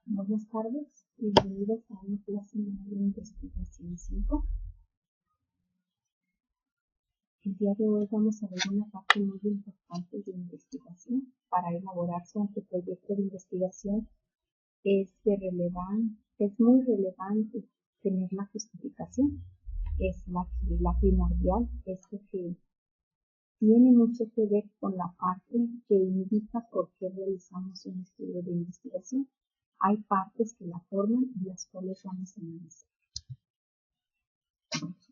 Buenas tardes, bienvenidos a una clase de investigación 5. El día de hoy vamos a ver una parte muy importante de investigación. Para elaborar su anteproyecto de investigación es muy relevante tener la justificación. Es la primordial, es lo que tiene mucho que ver con la parte que indica por qué realizamos un estudio de investigación. Hay partes que la forman y las cuales vamos a analizar.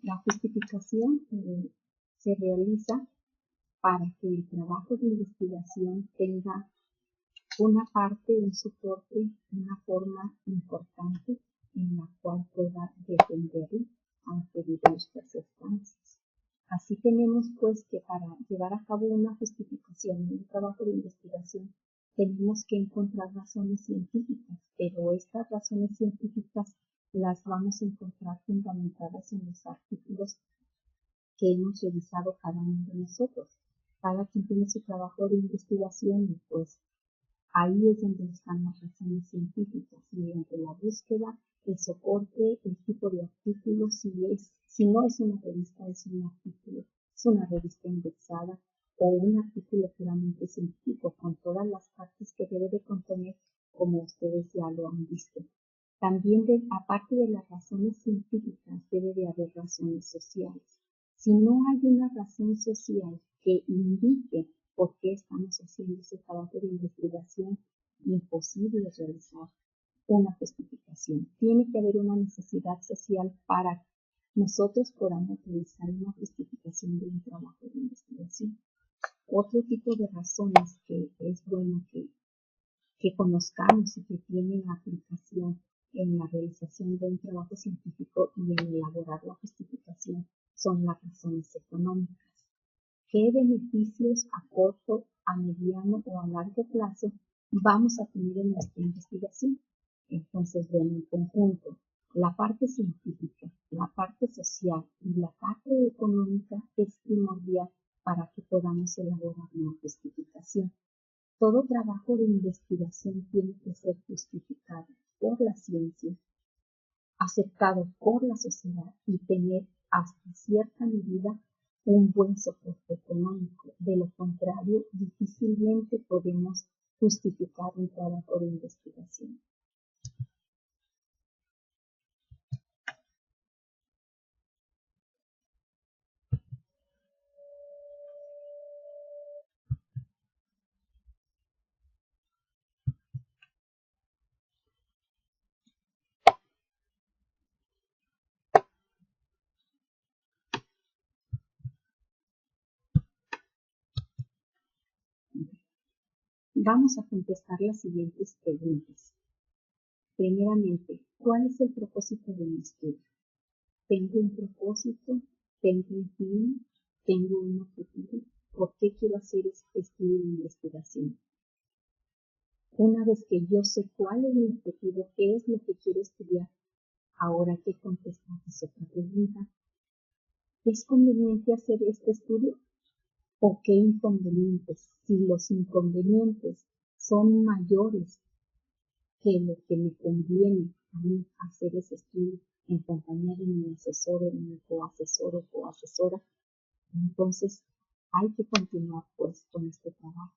La justificación se realiza para que el trabajo de investigación tenga una parte, un soporte, una forma importante en la cual pueda defenderlo ante diversas circunstancias. Así tenemos pues que para llevar a cabo una justificación en un trabajo de investigación tenemos que encontrar razones científicas, pero estas razones científicas las vamos a encontrar fundamentadas en los artículos que hemos revisado cada uno de nosotros. Cada quien tiene su trabajo de investigación y pues ahí es donde están las razones científicas, mediante la búsqueda, el soporte, el tipo de artículo, si no es una revista, es un artículo, es una revista indexada o un artículo puramente científico con todas las partes que debe de contener, como ustedes ya lo han visto. También, aparte de las razones científicas, debe de haber razones sociales. Si no hay una razón social que indique por qué estamos haciendo ese trabajo de investigación, imposible realizar una justificación. Tiene que haber una necesidad social para que nosotros podamos realizar una justificación de un trabajo de investigación. Otro tipo de razones que es bueno que conozcamos y que tienen aplicación en la realización de un trabajo científico y en elaborar la justificación son las razones económicas. ¿Qué beneficios a corto, a mediano o a largo plazo vamos a tener en nuestra investigación? Entonces, bueno, en conjunto, la parte científica, la parte social y la parte económica es primordial para que podamos elaborar una justificación. Todo trabajo de investigación tiene que ser justificado por la ciencia, aceptado por la sociedad y tener hasta cierta medida un buen soporte económico. De lo contrario, difícilmente podemos justificar un trabajo de investigación. Vamos a contestar las siguientes preguntas. Primeramente, ¿cuál es el propósito de mi estudio? ¿Tengo un propósito? ¿Tengo un fin? ¿Tengo un objetivo? ¿Por qué quiero hacer este estudio de investigación? Una vez que yo sé cuál es mi objetivo, qué es lo que quiero estudiar, ahora que contestamos otra pregunta. ¿Es conveniente hacer este estudio? ¿O qué inconvenientes? Si los inconvenientes son mayores que lo que me conviene a mí hacer ese estudio en compañía de mi asesor, de mi coasesor o coasesora, entonces hay que continuar pues con este trabajo.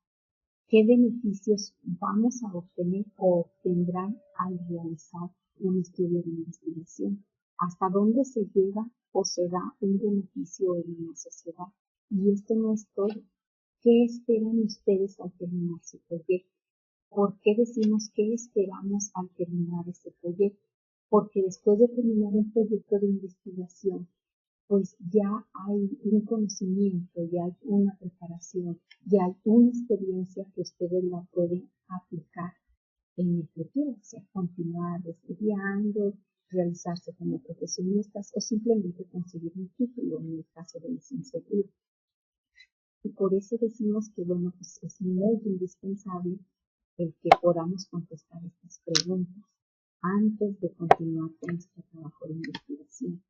¿Qué beneficios vamos a obtener o obtendrán al realizar un estudio de investigación? ¿Hasta dónde se llega o se da un beneficio en una sociedad? Y esto no es todo. ¿Qué esperan ustedes al terminar su proyecto? ¿Por qué decimos qué esperamos al terminar este proyecto? Porque después de terminar un proyecto de investigación, pues ya hay un conocimiento, ya hay una preparación, ya hay una experiencia que ustedes la pueden aplicar en el futuro, o sea, continuar estudiando, realizarse como profesionistas o simplemente conseguir un título en el caso de licenciatura. Y por eso decimos que, bueno, pues es muy indispensable el que podamos contestar estas preguntas antes de continuar con nuestro trabajo de investigación.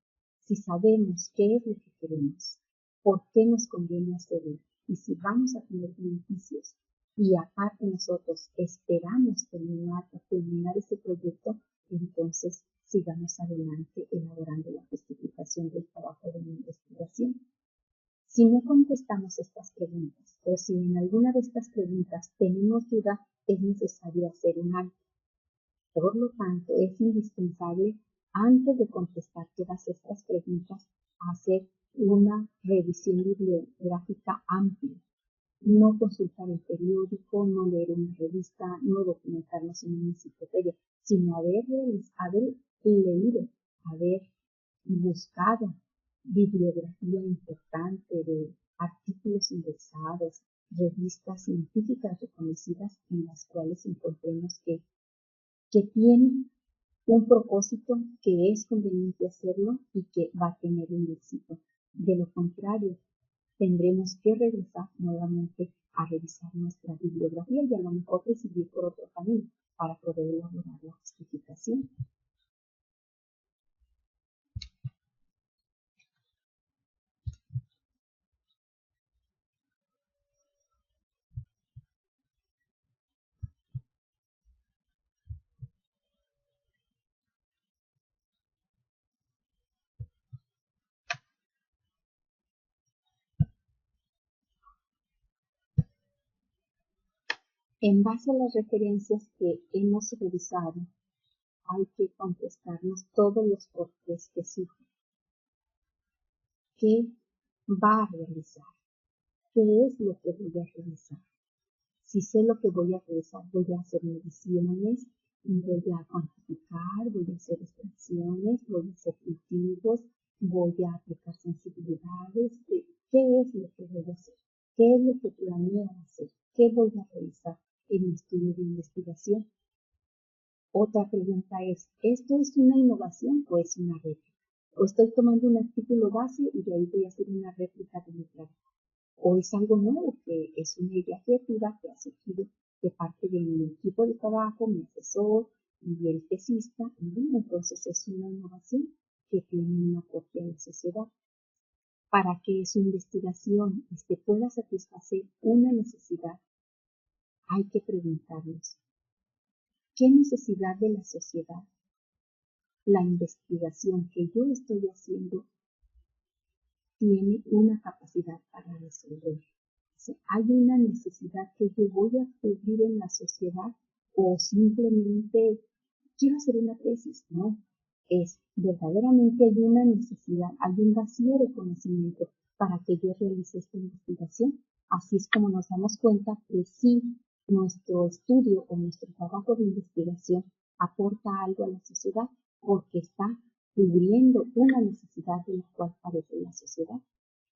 Si sabemos qué es lo que queremos, por qué nos conviene hacerlo y si vamos a tener beneficios. Y aparte nosotros esperamos terminar este proyecto, entonces sigamos adelante elaborando la justificación del trabajo de la investigación. Si no contestamos estas preguntas o si en alguna de estas preguntas tenemos duda, es necesario hacer un alto. Por lo tanto, es indispensable, antes de contestar todas estas preguntas, hacer una revisión bibliográfica amplia. No consultar el periódico, no leer una revista, no documentarnos en una enciclopedia, sino haber leído, haber buscado bibliografía importante de artículos indexados, revistas científicas reconocidas en las cuales encontremos que tienen un propósito, que es conveniente hacerlo y que va a tener un éxito. De lo contrario, tendremos que regresar nuevamente a revisar nuestra bibliografía y a lo mejor decidir por otro camino para poder elaborar la justificación. En base a las referencias que hemos revisado, hay que contestarnos todos los porqués que surgen. ¿Qué va a realizar? ¿Qué es lo que voy a realizar? Si sé lo que voy a realizar, voy a hacer mediciones, voy a cuantificar, voy a hacer extracciones, voy a hacer cultivos, voy a aplicar sensibilidades. ¿Qué es lo que voy a hacer? ¿Qué es lo que planeo hacer? ¿Qué voy a realizar en mi estudio de investigación? Otra pregunta es, ¿esto es una innovación o es una réplica? ¿O estoy tomando un artículo base y de ahí voy a hacer una réplica de mi trabajo? ¿O es algo nuevo que es una idea creativa que ha surgido de parte de mi equipo de trabajo, mi asesor y el tesista? Y entonces es una innovación que tiene una copia en la sociedad. Para que su investigación pueda satisfacer una necesidad, hay que preguntarnos, ¿qué necesidad de la sociedad la investigación que yo estoy haciendo tiene una capacidad para resolver? O sea, ¿hay una necesidad que yo voy a cubrir en la sociedad o simplemente quiero hacer una tesis? No, es verdaderamente hay una necesidad, hay un vacío de conocimiento para que yo realice esta investigación. Así es como nos damos cuenta que sí, nuestro estudio o nuestro trabajo de investigación aporta algo a la sociedad porque está cubriendo una necesidad de la cual padece la sociedad.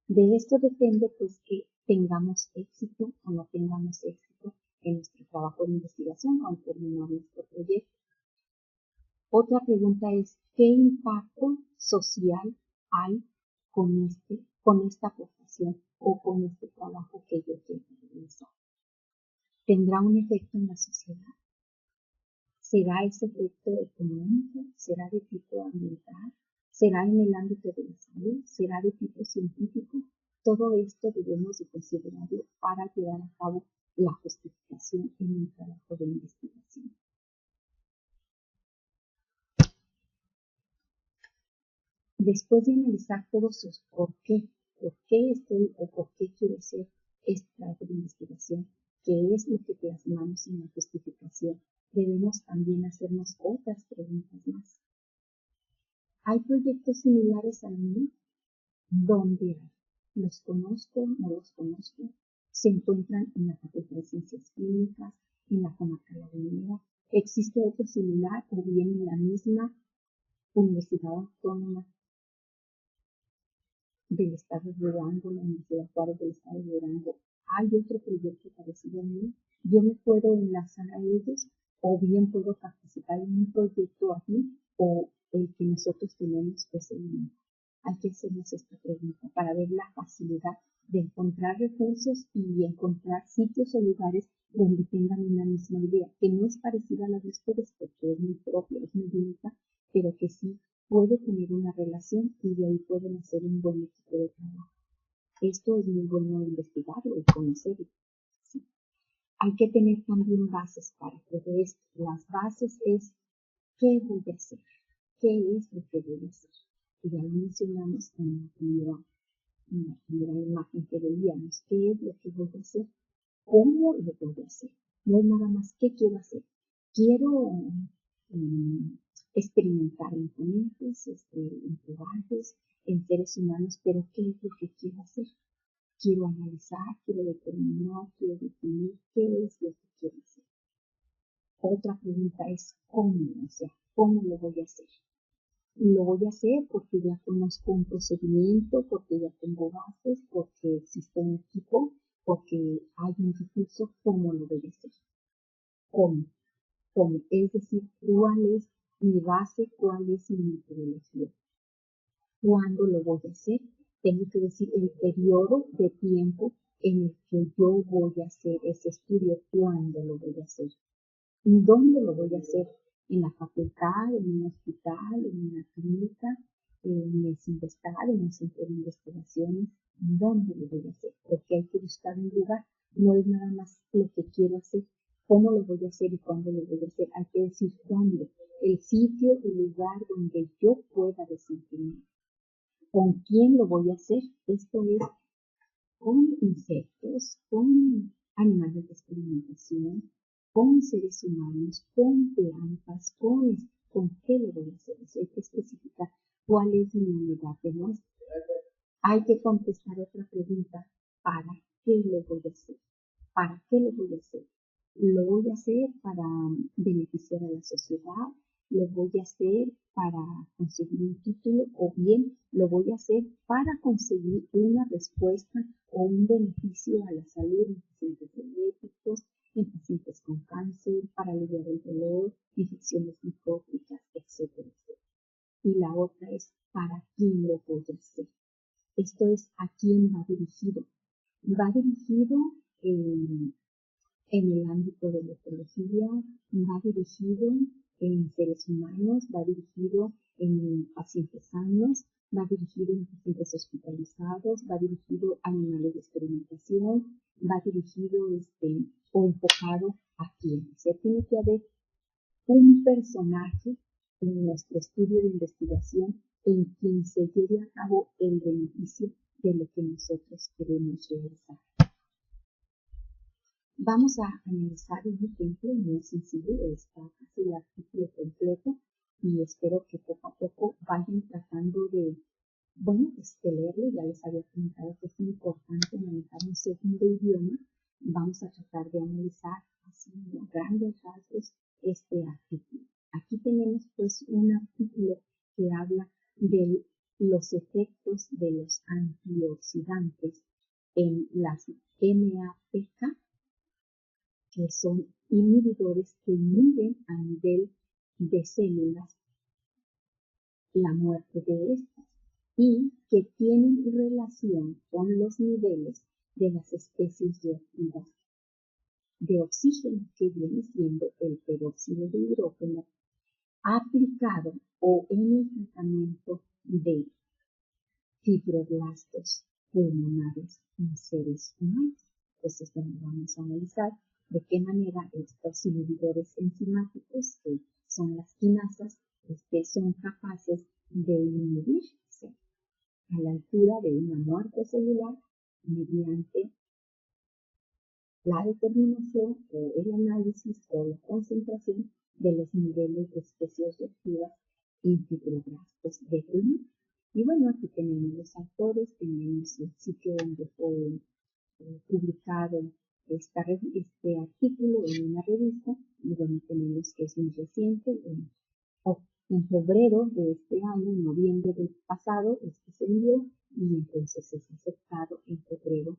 De esto depende pues que tengamos éxito o no tengamos éxito en nuestro trabajo de investigación o al terminar nuestro proyecto. Otra pregunta es, ¿qué impacto social hay con esta aportación o con este trabajo que yo quiero realizar? ¿Tendrá un efecto en la sociedad? ¿Será ese efecto económico? ¿Será de tipo ambiental? ¿Será en el ámbito de la salud? ¿Será de tipo científico? Todo esto debemos de considerarlo para llevar a cabo la justificación en un trabajo de investigación. Después de analizar todos sus por qué estoy o por qué quiero hacer este trabajo de investigación, qué es lo que plasmamos en la justificación, debemos también hacernos otras preguntas más. ¿Hay proyectos similares al mío? ¿Dónde hay? ¿Los conozco? ¿No los conozco? ¿Se encuentran en la Facultad de Ciencias Clínicas, en la Comarca Lagunera? ¿Existe otro similar o bien en la misma Universidad Autónoma del Estado de Durango, la Universidad Juárez del Estado de Durango? ¿Hay otro proyecto parecido a mí? ¿Yo me puedo enlazar a ellos o bien puedo participar en un proyecto aquí o el que nosotros tenemos es el mismo? Hay que hacernos esta pregunta para ver la facilidad de encontrar recursos y encontrar sitios o lugares donde tengan una misma idea, que no es parecida a la de ustedes porque es muy propia, es muy única, pero que sí puede tener una relación y de ahí pueden hacer un buen equipo de trabajo. Esto es muy bueno investigarlo y conocerlo. ¿Sí? Hay que tener también bases para todo esto. Las bases es ¿qué voy a hacer? ¿Qué es lo que voy a hacer? Y ya lo mencionamos en la primera imagen que veíamos. ¿Qué es lo que voy a hacer? ¿Cómo lo voy a hacer? No es nada más qué quiero hacer. Quiero experimentar en conejos, en cobardes, en seres humanos, pero ¿qué es lo que quiero hacer? Quiero analizar, quiero determinar, quiero definir qué es lo que quiero hacer. Otra pregunta es ¿cómo? O sea, ¿cómo lo voy a hacer? Lo voy a hacer porque ya conozco un procedimiento, porque ya tengo bases, porque existe un equipo, porque hay un recurso. ¿Cómo lo voy a hacer? ¿Cómo? ¿Cómo? Es decir, ¿cuál es mi base? ¿Cuál es mi metodología? ¿Cuándo lo voy a hacer? Tengo que decir el periodo de tiempo en el que yo voy a hacer ese estudio. ¿Cuándo lo voy a hacer? ¿Y dónde lo voy a hacer? ¿En la facultad, en un hospital, en una clínica, en el CINVESTAR, en un centro de investigaciones? ¿Dónde lo voy a hacer? Porque hay que buscar un lugar. No es nada más lo que quiero hacer, cómo lo voy a hacer y cuándo lo voy a hacer. Hay que decir dónde. El sitio, el lugar donde yo pueda desempeñar. ¿Con quién lo voy a hacer? Esto es con insectos, con animales de experimentación, con seres humanos, con plantas, con qué lo voy a hacer. Eso hay que especificar cuál es mi unidad de muestra. Hay que contestar otra pregunta. ¿Para qué lo voy a hacer? ¿Para qué lo voy a hacer? ¿Lo voy a hacer para beneficiar a la sociedad? ¿Lo voy a hacer para conseguir un título? ¿O bien lo voy a hacer para conseguir una respuesta o un beneficio a la salud en pacientes diabéticos, en pacientes con cáncer, para aliviar el dolor, infecciones micóticas, etcétera, etcétera? Y la otra es ¿para quién lo voy a hacer? Esto es ¿a quién va dirigido? Va dirigido en el ámbito de la ecología, va dirigido en seres humanos, va dirigido en pacientes sanos, va dirigido en pacientes hospitalizados, va dirigido a animales de experimentación, va dirigido o enfocado a quién. O sea, tiene que haber un personaje en nuestro estudio de investigación en quien se lleve a cabo el beneficio de lo que nosotros queremos realizar. Vamos a analizar un ejemplo muy sencillo. Está casi el artículo completo y espero que poco a poco vayan tratando de leerlo. Ya les había comentado que es importante manejar un segundo idioma. Vamos a tratar de analizar así a grandes rasgos este artículo. Aquí tenemos pues un artículo que habla de los efectos de los antioxidantes en las MAPK, que son inhibidores que inhiben a nivel de células la muerte de estas y que tienen relación con los niveles de las especies reactivas de oxígeno, que viene siendo el peróxido de hidrógeno aplicado o en el tratamiento de fibroblastos pulmonares en seres humanos. Entonces, vamos a analizar de qué manera estos inhibidores enzimáticos, que son las quinasas, son capaces de inhibirse a la altura de una muerte celular mediante la determinación o el análisis o la concentración de los niveles de especies reactivas en fibroblastos de pulmón. Y bueno, aquí tenemos los autores, tenemos el sitio donde fue publicado este artículo en una revista, y bueno, tenemos que es muy reciente, en febrero de este año, en noviembre del pasado, se envió y entonces es aceptado en febrero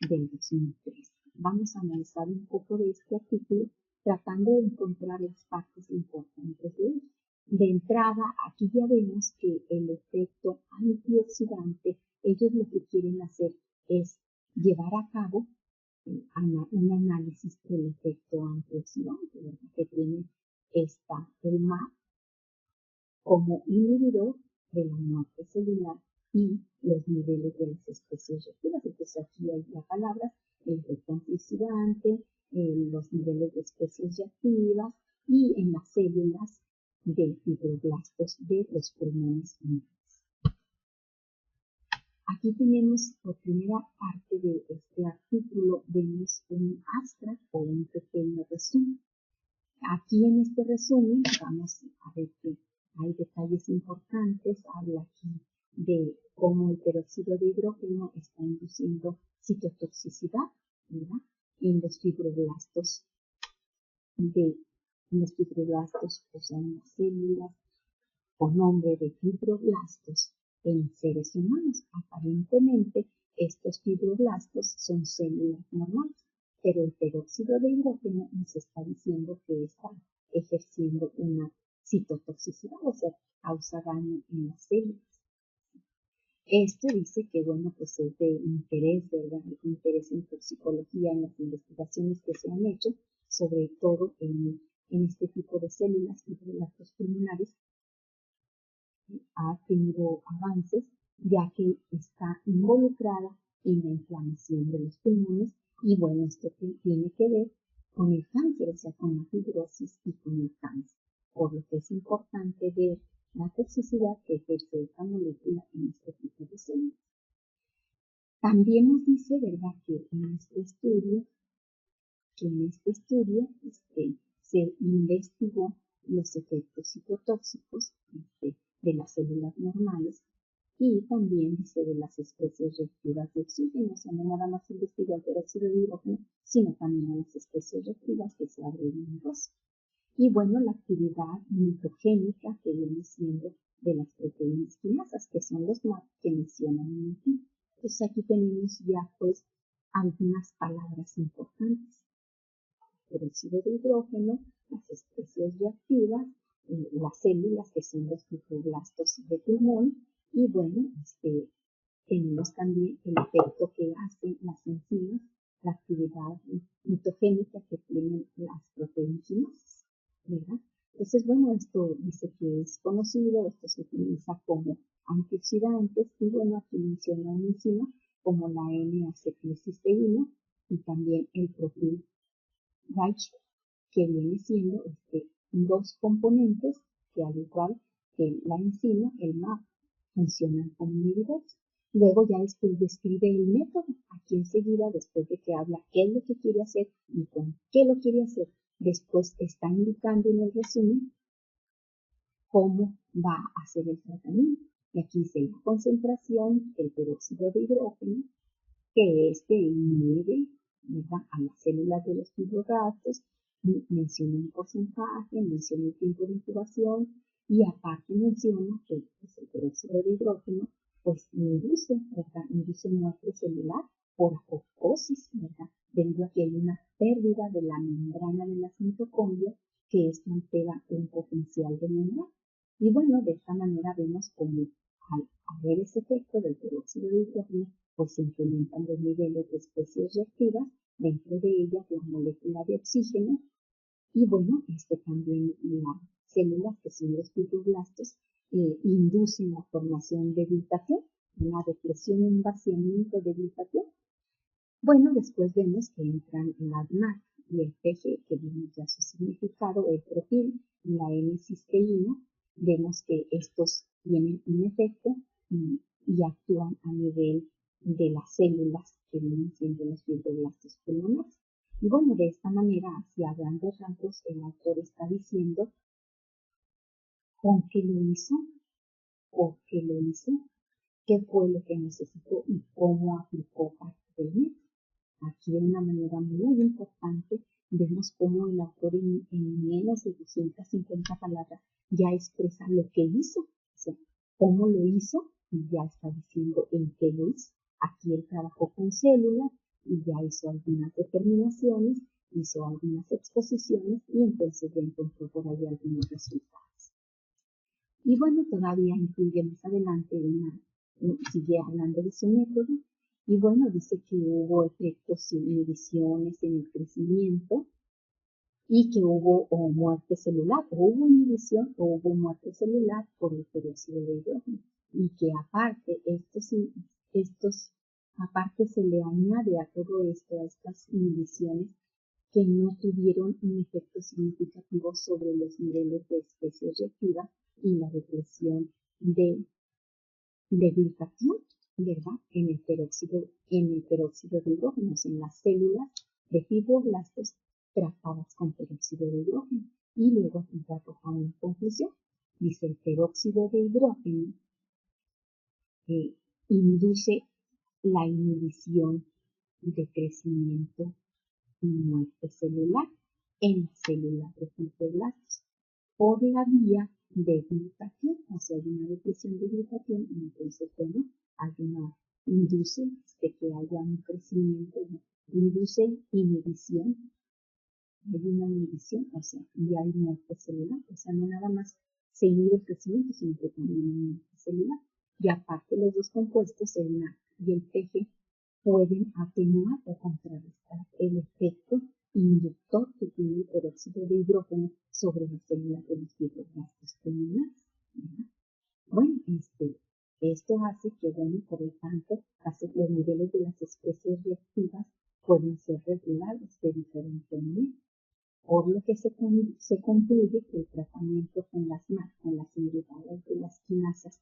del 2003. Vamos a analizar un poco de este artículo tratando de encontrar las partes importantes de él. De entrada, aquí ya vemos que el efecto antioxidante, ellos lo que quieren hacer es llevar a cabo un análisis del efecto antioxidante, ¿verdad? Que tiene el MAP como inhibidor de la muerte celular y los niveles de las especies reactivas. Entonces aquí hay las palabras, el efecto antioxidante, los niveles de especies reactivas y en las células de fibroblastos de los pulmones humanos. Aquí tenemos por primera parte de este artículo, vemos un abstract o un pequeño resumen. Aquí en este resumen vamos a ver que hay detalles importantes, habla aquí de cómo el peróxido de hidrógeno está induciendo citotoxicidad, ¿verdad? En los fibroblastos, o sea, en las células con nombre de fibroblastos en seres humanos. Aparentemente, estos fibroblastos son células normales, pero el peróxido de hidrógeno nos está diciendo que está ejerciendo una citotoxicidad, o sea, causa daño en las células. Esto dice que, bueno, pues es de interés, ¿verdad? De interés en toxicología, en las investigaciones que se han hecho, sobre todo en este tipo de células, fibroblastos pulmonares, ha tenido avances, ya que está involucrada en la inflamación de los pulmones y bueno, esto tiene que ver con el cáncer, o sea, con la fibrosis y con el cáncer, por lo que es importante ver la toxicidad que ejerce esta molécula en este tipo de células. También nos dice, ¿verdad?, que en este estudio se investigó los efectos citotóxicos de las células normales y también de las especies reactivas de oxígeno, o sea, no nada más investigó el peróxido de hidrógeno, sino también a las especies reactivas que se abrevian ROS. Y bueno, la actividad mitogénica que viene siendo de las proteínas quinasas, que son los MAP que mencionan en el título. Entonces aquí tenemos ya pues algunas palabras importantes. Peróxido de hidrógeno, las especies reactivas, las células que son los fibroblastos de pulmón y bueno, tenemos también el efecto que hacen las enzimas, la actividad mitogénica que tienen las proteínas quinasas, ¿verdad? Entonces, bueno, esto dice que es conocido, esto se utiliza como antioxidantes y bueno, aquí menciona una enzima como la N-acetilcisteína y también el propil que viene siendo dos componentes que al igual que la enzima, el MAP, funcionan como inhibidores. Luego ya describe el método, aquí enseguida, después de que habla qué es lo que quiere hacer y con qué lo quiere hacer, después está indicando en el resumen cómo va a hacer el tratamiento. Y aquí dice la concentración del peróxido de hidrógeno, que inhibe, ¿verdad?, a las células de los fibroblastos, menciona un porcentaje, menciona el tiempo de incubación y aparte menciona que pues, el peróxido de hidrógeno pues induce muerte celular por apoptosis, ¿verdad?, debido a que hay una pérdida de la membrana de las mitocondrias que esto altera un potencial de membrana. Y bueno, de esta manera vemos como al haber ese efecto del peróxido de hidrógeno, pues se incrementan los niveles de especies reactivas, dentro de ellas la molécula de oxígeno, y bueno, también las células que son los fibroblastos inducen la formación de glutatión, una depresión, un vaciamiento de glutatión. Bueno, después vemos que entran la MAC y el PG, que vimos ya su significado, el propil y la N-cisteína. Vemos que estos tienen un efecto y actúan a nivel de las células que vienen siendo los fibroblastos pulmonares. Y bueno, de esta manera, así a grandes rasgos, el autor está diciendo con qué lo hizo, por qué lo hizo, qué fue lo que necesitó y cómo aplicó parte del método. Aquí de una manera muy importante vemos cómo el autor en menos de 250 palabras ya expresa lo que hizo, o sea, cómo lo hizo y ya está diciendo en qué lo hizo. Aquí él trabajó con células y ya hizo algunas determinaciones, hizo algunas exposiciones y entonces ya encontró por ahí algunos resultados. Y bueno, todavía incluye más adelante sigue hablando de su método. Y bueno, dice que hubo efectos y inhibiciones en el crecimiento y que hubo muerte celular, o hubo inhibición o hubo muerte celular por el peróxido de hidrógeno. y que aparte aparte se le añade a todo esto, a estas inhibiciones, que no tuvieron un efecto significativo sobre los niveles de especies reactivas y la depresión de glutatión, ¿verdad? En el peróxido de hidrógeno, en las células de fibroblastos tratadas con peróxido de hidrógeno. Y luego aquí arroja una conclusión. Dice, el peróxido de hidrógeno induce la inhibición de crecimiento y muerte celular en las células de fibroblastos por la vía de glutatión, o sea, hay una depresión de glutatión, y entonces, bueno, induce que haya un crecimiento, induce inhibición, hay una inhibición, o sea, y hay muerte celular, o sea, no nada más se inhibe el crecimiento, sino que también hay muerte celular. Y aparte los dos compuestos, el NAC y el PG, pueden atenuar o contrarrestar el efecto inductor que tiene el peróxido de hidrógeno sobre las células de los fibroblastos terminales. Bueno, esto hace que, bueno, por lo tanto, los niveles de las especies reactivas pueden ser regulados de diferente manera, por lo que se concluye que el tratamiento con las MAC, con las inhibidoras de las quinasas,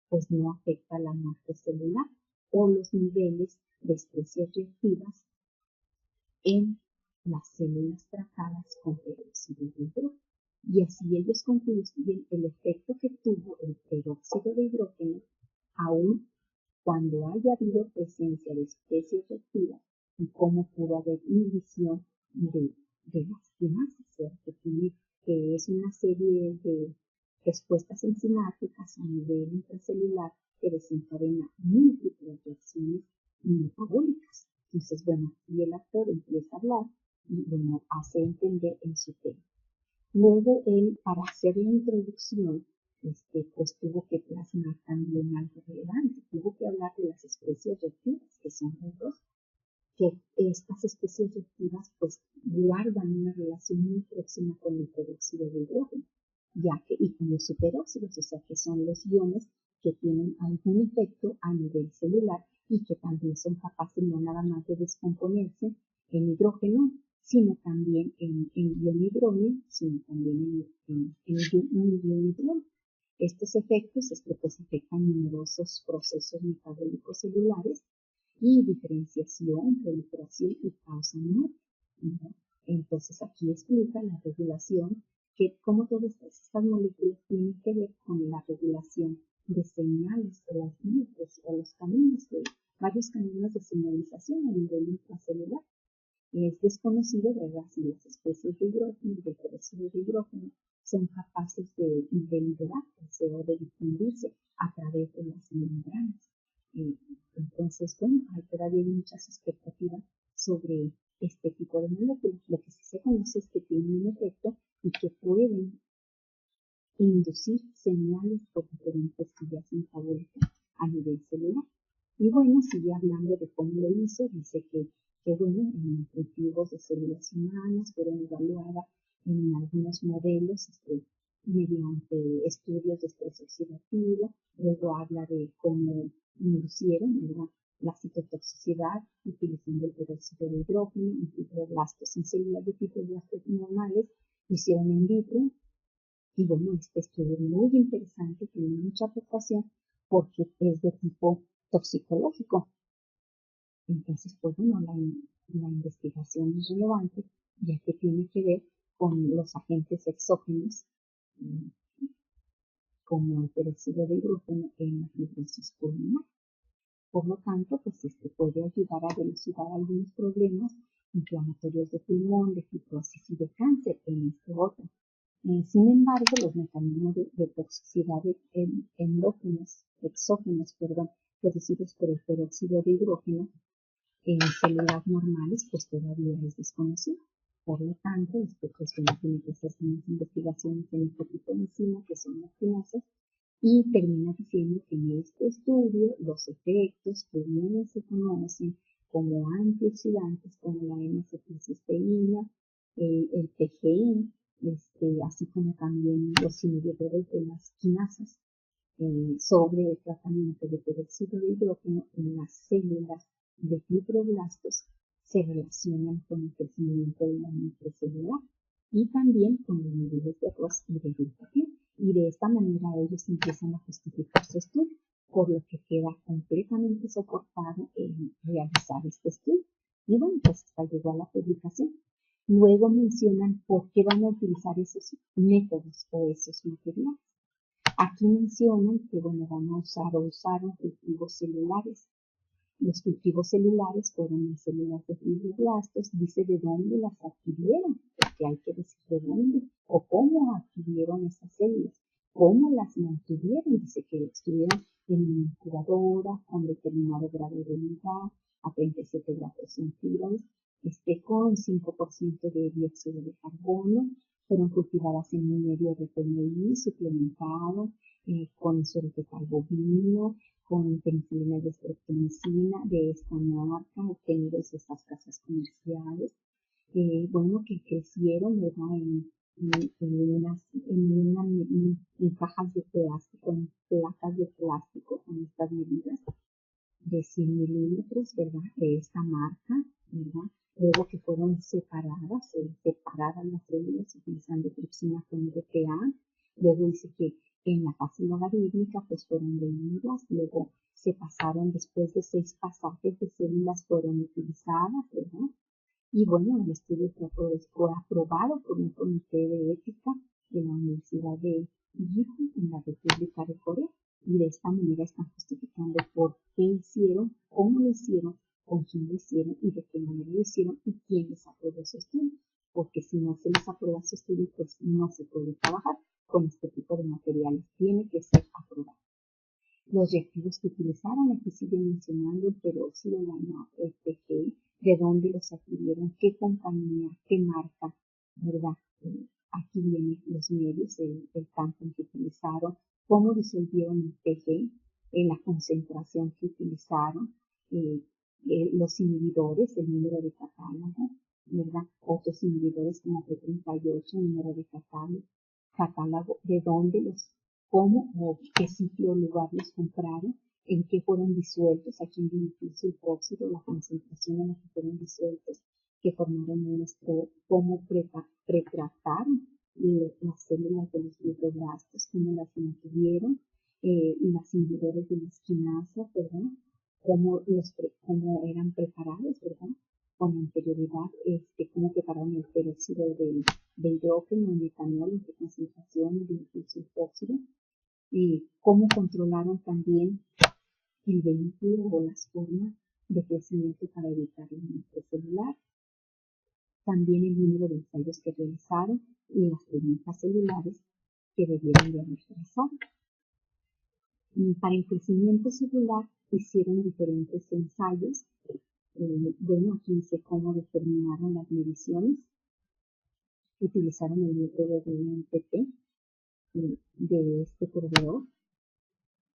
pues no afecta la muerte celular o los niveles de especies reactivas en las células tratadas con peróxido de hidrógeno. Y así ellos concluyen el efecto que tuvo el peróxido de hidrógeno aún cuando haya habido presencia de especies reactivas y cómo pudo haber inhibición de las quinasas, que es una serie de respuestas enzimáticas a nivel intracelular que desencadena múltiples reacciones metabólicas. Entonces, bueno, aquí el autor empieza a hablar y, bueno, hace entender en su tema. Luego él, para hacer la introducción, pues tuvo que plasmar también algo relevante, tuvo que hablar de las especies reactivas, que son los dos, que estas especies reactivas pues guardan una relación muy próxima con el peróxido de hidrógeno, y con los superóxidos, o sea que son los iones que tienen algún efecto a nivel celular y que también son capaces no nada más de descomponerse en hidrógeno, sino también en ion hidrógeno, sino también en ion hidrógeno. Estos efectos pues afectan numerosos procesos metabólicos celulares y diferenciación, proliferación y causa muerte. Entonces aquí explica la regulación, que como todas estas moléculas tienen que ver con la regulación de señales de las vías o los caminos, varios caminos de señalización a nivel intracelular. Es desconocido, ¿verdad?, si las especies de hidrógeno y de peróxido de hidrógeno son capaces de liberarse o de difundirse a través de las membranas. Entonces, bueno, hay todavía muchas expectativas sobre este tipo de moléculas. Lo que sí se conoce es que tienen un efecto y que pueden inducir señales por diferentes vías metabólicas a nivel celular. Y bueno, sigue hablando de cómo lo hizo. Dice que bueno, en cultivos de células humanas fueron evaluadas en algunos modelos mediante estudios de estrés oxidativo. Luego habla de cómo inducieron, ¿verdad?, la citotoxicidad utilizando el peróxido de hidrógeno en fibroblastos, en células de fibroblastos normales, lo hicieron in vitro. Y bueno, este estudio es muy interesante, tiene mucha preocupación porque es de tipo toxicológico. Entonces, pues bueno, la investigación es relevante, ya que tiene que ver con los agentes exógenos, como el peróxido de hidrógeno en la fibrosis pulmonar. Por lo tanto, pues puede ayudar a dilucidar algunos problemas inflamatorios de pulmón, de fibrosis y de cáncer en este otro. Sin embargo, los mecanismos de toxicidad exógenos, producidos por el peróxido de hidrógeno en células normales, pues todavía es desconocido. Por lo tanto, pues tiene que hacerse unas investigaciones en este tipo de enzimas que son las quinasas, y termina diciendo que en este estudio los efectos que bien se conocen como antioxidantes, como la N-acetilcisteína, el PGI, así como también los inhibidores de las quinasas, sobre el tratamiento de peróxido de hidrógeno en las células de fibroblastos se relacionan con el crecimiento de la microcelular y también con los niveles de arroz y de glutatión. Y de esta manera ellos empiezan a justificar su estudio, por lo que queda completamente soportado en realizar este estudio. Y bueno, pues hasta llegó a la publicación. Luego mencionan por qué van a utilizar esos métodos o esos materiales. Aquí mencionan que bueno, van a usaron cultivos celulares. Los cultivos celulares fueron en células de fibroblastos, dice de dónde las adquirieron, porque hay que decir de dónde o cómo adquirieron esas células, cómo las mantuvieron, dice que estuvieron en una incubadora con determinado grado de humedad, a 37 grados centígrados, con 5% de dióxido de carbono, fueron cultivadas en un medio de PMI suplementado, con isoretral bovino, con penicilina y estreptomicina de esta marca, obtenidos de estas casas comerciales, bueno, que crecieron, ¿verdad? En cajas de plástico, en placas de plástico con estas medidas de 100 milímetros, ¿verdad? De esta marca, ¿verdad? Luego que fueron separadas las células utilizando tripsina con DPA. Luego dice que en la fase logarítmica pues fueron vendidas, luego se pasaron después de 6 pasajes de células fueron utilizadas, ¿verdad? Y bueno, el estudio fue aprobado por un comité de ética de la Universidad de Gijón en la República de Corea. Y de esta manera están justificando por qué hicieron, cómo lo hicieron, con quién lo hicieron y de qué manera lo hicieron y quién les aprobó su estudio. Porque si no se les aprueba su estudio, pues no se puede trabajar con este tipo de materiales. Tiene que ser aprobado. Los reactivos que utilizaron, aquí siguen mencionando el peróxido, la NAP, el PG, de dónde los adquirieron, qué compañía, qué marca, ¿verdad? Aquí vienen los medios, el campo que utilizaron, cómo disolvieron el PG, la concentración que utilizaron, los inhibidores, el número de catálogo, ¿verdad? Otros inhibidores como P38, número de catálogo, de dónde cómo o qué sitio o lugar los compraron, en qué fueron disueltos, aquí en beneficio el óxido, la concentración en la que fueron disueltos, que formaron nuestro, cómo pretrataron las células de los fibroblastos, cómo las mantuvieron, las inhibidores de las quinasas, ¿verdad? Cómo eran preparados, ¿verdad? Con anterioridad, cómo prepararon el peróxido de hidrógeno, el metanol, en qué concentración, el disulfóxido, y cómo controlaron también el vehículo o las formas de crecimiento para evitar el microcelular. También el número de ensayos que realizaron y las técnicas celulares que debieron de haber trazado. Para el crecimiento celular hicieron diferentes ensayos. Bueno, aquí dice cómo determinaron las mediciones. Utilizaron el método de INTP de este proveedor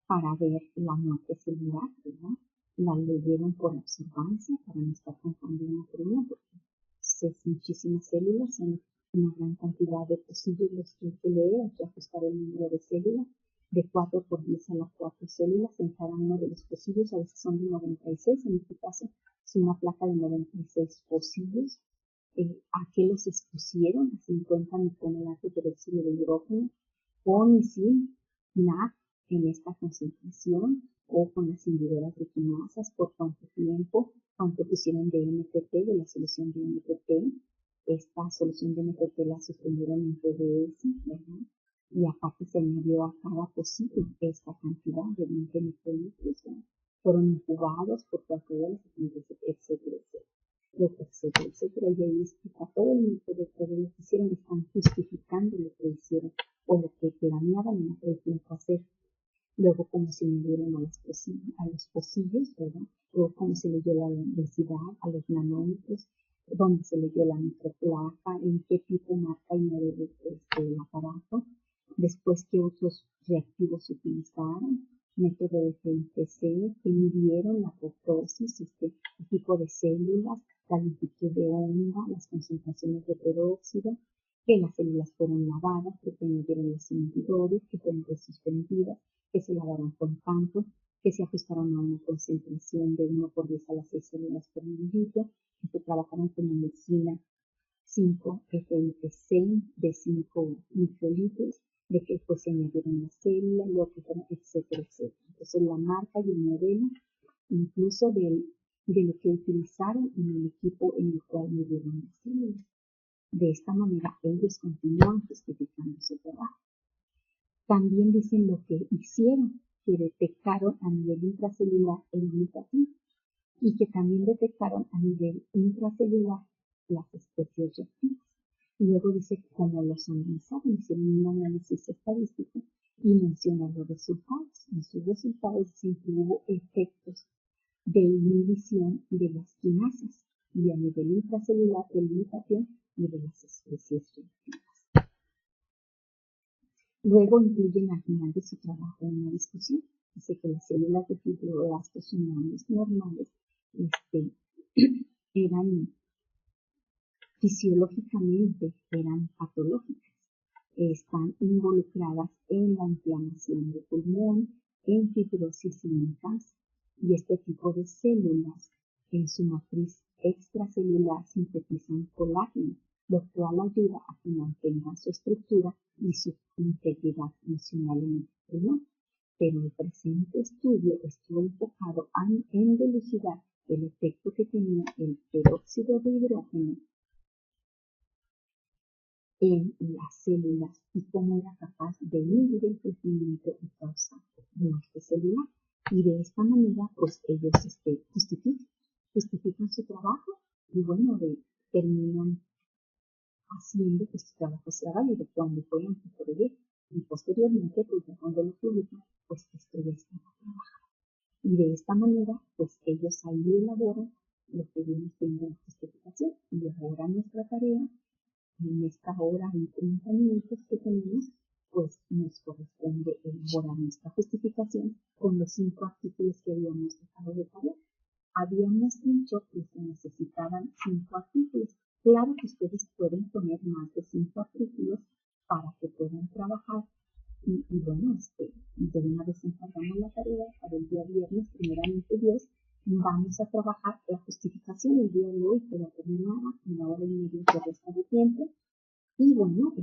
para ver la muerte celular, ¿verdad? La leyeron por observancia para no estar confundiendo por una, porque es muchísimas células, son una gran cantidad de pocillos los que hay que leer, hay que ajustar el número de células, de 4 por 10 a las 4 células en cada uno de los pocillos, a veces son de 96, en este caso es una placa de 96 pocillos. ¿A qué los expusieron? A 50 micromolar de peróxido de hidrógeno, con y sin NAC en esta concentración, o con las inhibidoras de quinasas, por cuánto tiempo, cuánto pusieron de NTP, de la solución de NTP. Esta solución de NTP la suspendieron en PDS, ¿verdad? Y aparte se añadió a cada pocillo esta cantidad de 20 microlitros, ¿verdad? Fueron incubados por 4 horas, etcétera, etcétera, y ahí explica todo el método, todo lo que hicieron, están justificando lo que hicieron o lo que planeaban en aquel tiempo hacer. Luego cómo se midieron a los pocillos, ¿verdad? Luego cómo se le dio la densidad a los nanómetros, dónde se le dio la microplaca, en qué tipo, marca y modelo del aparato. Después qué otros reactivos utilizaron, método de GIPC, que midieron la apoptosis, el tipo de células, la longitud de onda, las concentraciones de peróxido, que las células fueron lavadas, que se midieron los inhibidores, que fueron suspendidas, que se lavarán con tanto, que se ajustarán a una concentración de 1 por 10 a las 6 células por mililitro, que se trabajarán con medicina 5 FITC de 5 microlitros, de que pues se añadieron las células, etcétera, etcétera. Entonces la marca y el modelo, incluso de lo que utilizaron en el equipo en el cual midieron las células. De esta manera ellos continúan justificando su trabajo. También dicen lo que hicieron, que detectaron a nivel intracelular el glutatión y que también detectaron a nivel intracelular las especies reactivas. Luego dice cómo los analizaron, hicieron un análisis estadístico y mencionan los resultados. En sus resultados dicen que hubo efectos de inhibición de las quinasas y a nivel intracelular del glutatión y de las especies reactivas. Luego incluyen al final de su trabajo una discusión. Dice que las células de fibroblastos humanos normales eran fisiológicamente eran patológicas. Están involucradas en la inflamación del pulmón, en fibrosis y en cáncer. Y este tipo de células en su matriz extracelular sintetizan colágeno, lo cual ayuda a que mantengan su estructura y su integridad funcional en el pulmón. Pero el presente estudio estuvo enfocado en dilucidar el efecto que tenía el peróxido de hidrógeno en las células y cómo era capaz de inhibir el crecimiento y causar muerte celular. Y de esta manera, pues ellos justifican su trabajo y bueno, terminan haciendo que su trabajo sea válido cuando fue antes por ello. Y posteriormente, pues ya cuando lo publican, pues esto ya estaba trabajado. Y de esta manera, pues ellos ahí elaboran lo que viene siendo la justificación. Y ahora nuestra tarea en esta hora y 30 minutos que tenemos, pues nos corresponde elaborar nuestra justificación con los 5 artículos que habíamos dejado de tarea. Habíamos dicho que se necesitaban 5 artículos. Claro que ustedes pueden poner más de 5 artículos para que puedan trabajar. Y bueno, de una vez encargamos la tarea para el día viernes, primeramente Dios, vamos a trabajar la justificación el día de hoy, pero terminada, 1 hora y media que resta de tiempo. Y bueno,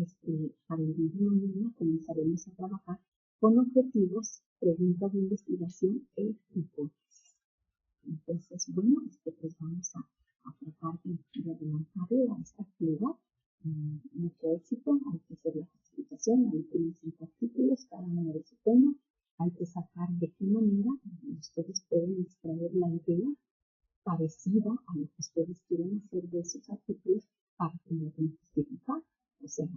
para el día de mañana comenzaremos a trabajar con objetivos, preguntas de investigación e hipótesis. Entonces, bueno, pues vamos a tratar de adelantarle a esta actividad. Mucho éxito, hay que hacer la justificación, hay que leer 5 artículos, cada uno de su tema, hay que sacar de qué manera ustedes pueden extraer la idea parecida a lo que ustedes quieren hacer de esos artículos para que lo puedan justificar. O sea,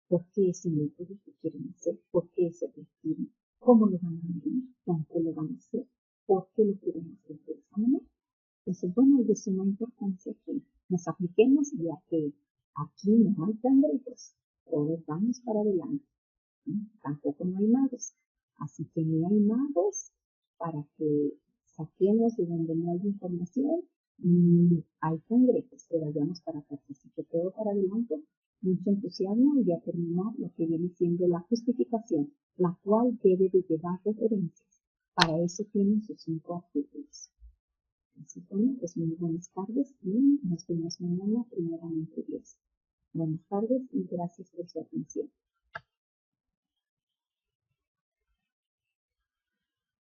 ¿por qué ese método que quieren hacer? ¿Por qué ese objetivo? ¿Cómo lo van a medir? ¿Cuánto lo van a hacer? ¿Por qué lo quieren hacer de esa manera? Entonces, bueno, es de suma importancia que nos apliquemos, ya que aquí no hay cangrejos, todos vamos para adelante. Tampoco no hay magos. Así que ni hay magos para que saquemos de donde no hay información, ni hay cangrejos que vayamos para atrás. Así que todo para adelante, mucho entusiasmo y a terminar lo que viene siendo la justificación, la cual debe de llevar referencias. Para eso tienen sus 5 artículos. Así que bueno, pues muy buenas tardes y nos vemos mañana, primeramente Dios. Buenas tardes y gracias por su atención.